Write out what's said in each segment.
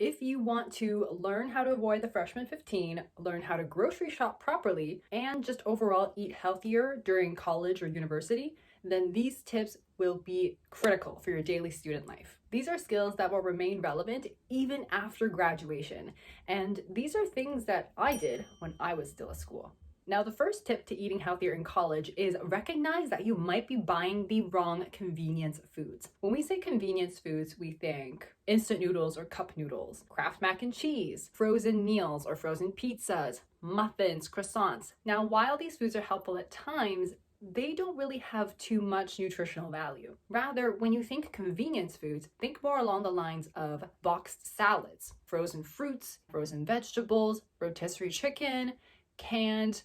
If you want to learn how to avoid the freshman 15, learn how to grocery shop properly, and just overall eat healthier during college or university, then these tips will be critical for your daily student life. These are skills that will remain relevant even after graduation, and these are things that I did when I was still at school. Now, the first tip to eating healthier in college is recognize that you might be buying the wrong convenience foods. When we say convenience foods, we think instant noodles or cup noodles, Kraft mac and cheese, frozen meals or frozen pizzas, muffins, croissants. Now, while these foods are helpful at times, they don't really have too much nutritional value. Rather, when you think convenience foods, think more along the lines of boxed salads, frozen fruits, frozen vegetables, rotisserie chicken, canned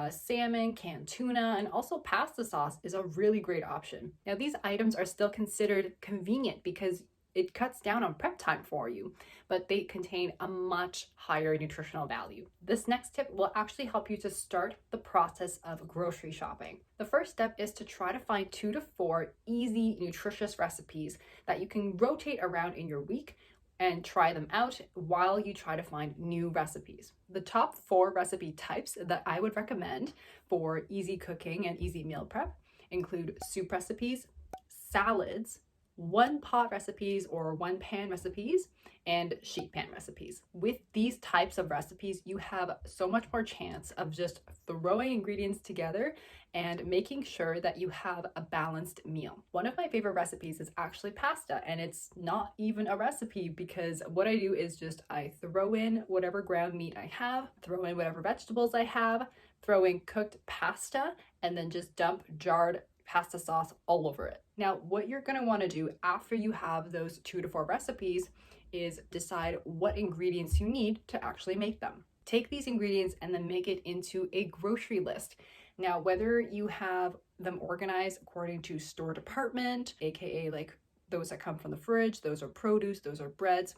salmon, canned tuna, and also pasta sauce is a really great option. Now, these items are still considered convenient because it cuts down on prep time for you, but they contain a much higher nutritional value. This next tip will actually help you to start the process of grocery shopping. The first step is to try to find 2 to 4 easy, nutritious recipes that you can rotate around in your week and try them out while you try to find new recipes. The top 4 recipe types that I would recommend for easy cooking and easy meal prep include soup recipes, salads, one pot recipes or one pan recipes, and sheet pan recipes. With these types of recipes, you have so much more chance of just throwing ingredients together and making sure that you have a balanced meal. One of my favorite recipes is actually pasta, and it's not even a recipe because what I do is just I throw in whatever ground meat I have, throw in whatever vegetables I have, throw in cooked pasta, and then just dump jarred pasta sauce all over it. Now, what you're going to want to do after you have those 2 to 4 recipes is decide what ingredients you need to actually make them. Take these ingredients and then make it into a grocery list. Now, whether you have them organized according to store department, aka like those that come from the fridge, those are produce, those are breads,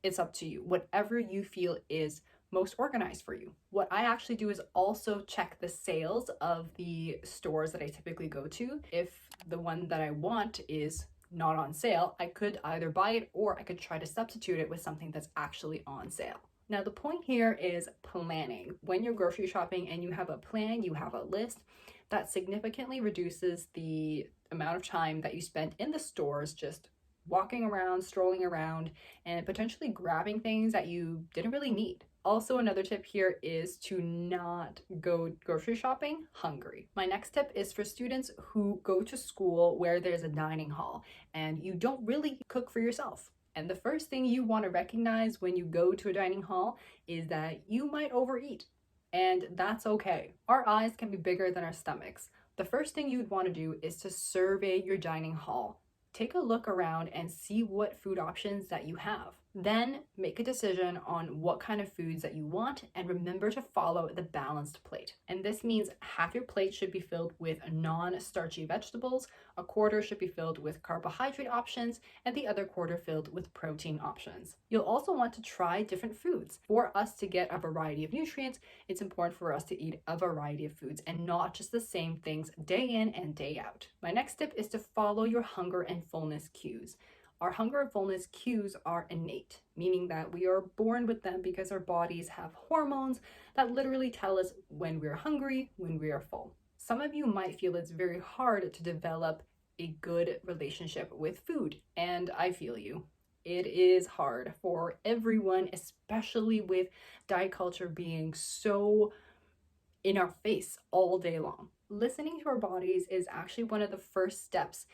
it's up to you. Whatever you feel is most organized for you. What I actually do is also check the sales of the stores that I typically go to. If the one that I want is not on sale, I could either buy it or I could try to substitute it with something that's actually on sale. Now, the point here is planning. When you're grocery shopping and you have a plan, you have a list, that significantly reduces the amount of time that you spend in the stores just walking around, strolling around, and potentially grabbing things that you didn't really need. Also, another tip here is to not go grocery shopping hungry. My next tip is for students who go to school where there's a dining hall and you don't really cook for yourself. And the first thing you want to recognize when you go to a dining hall is that you might overeat, and that's okay. Our eyes can be bigger than our stomachs. The first thing you'd want to do is to survey your dining hall. Take a look around and see what food options that you have. Then make a decision on what kind of foods that you want and remember to follow the balanced plate. And this means half your plate should be filled with non-starchy vegetables, a quarter should be filled with carbohydrate options, and the other quarter filled with protein options. You'll also want to try different foods. For us to get a variety of nutrients, it's important for us to eat a variety of foods and not just the same things day in and day out. My next tip is to follow your hunger and fullness cues. Our hunger and fullness cues are innate, meaning that we are born with them because our bodies have hormones that literally tell us when we're hungry, when we are full. Some of you might feel it's very hard to develop a good relationship with food, and I feel you. It is hard for everyone, especially with diet culture being so in our face all day long. Listening to our bodies is actually one of the first steps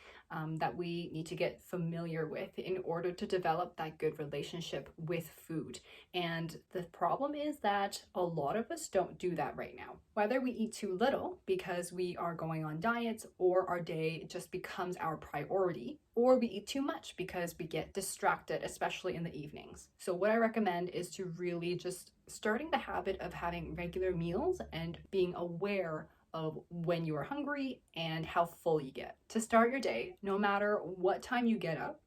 that we need to get familiar with in order to develop that good relationship with food. And the problem is that a lot of us don't do that right now. Whether we eat too little because we are going on diets or our day just becomes our priority, or we eat too much because we get distracted, especially in the evenings. So what I recommend is to really just starting the habit of having regular meals and being aware of when you are hungry and how full you get. To start your day, no matter what time you get up,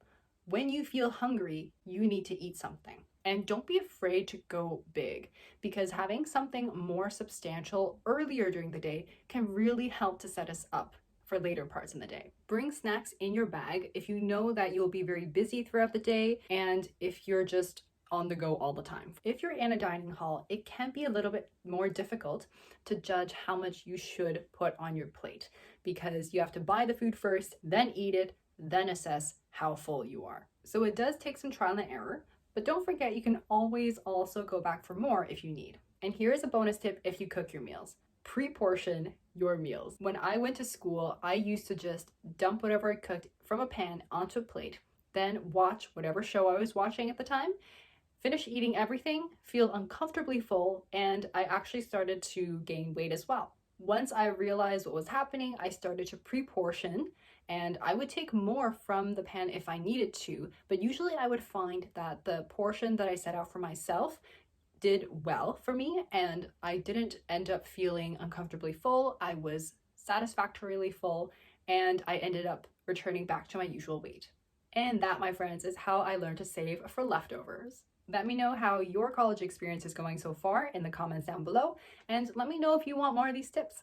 when you feel hungry, you need to eat something. And don't be afraid to go big, because having something more substantial earlier during the day can really help to set us up for later parts in the day. Bring snacks in your bag if you know that you'll be very busy throughout the day, and if you're just on the go all the time. If you're in a dining hall, it can be a little bit more difficult to judge how much you should put on your plate because you have to buy the food first, then eat it, then assess how full you are. So it does take some trial and error, but don't forget you can always also go back for more if you need. And here's a bonus tip if you cook your meals. Pre-portion your meals. When I went to school, I used to just dump whatever I cooked from a pan onto a plate, then watch whatever show I was watching at the time, finish eating everything, feel uncomfortably full, and I actually started to gain weight as well. Once I realized what was happening, I started to pre-portion, and I would take more from the pan if I needed to, but usually I would find that the portion that I set out for myself did well for me, and I didn't end up feeling uncomfortably full. I was satisfactorily full, and I ended up returning back to my usual weight. And that, my friends, is how I learned to save for leftovers. Let me know how your college experience is going so far in the comments down below, and let me know if you want more of these tips.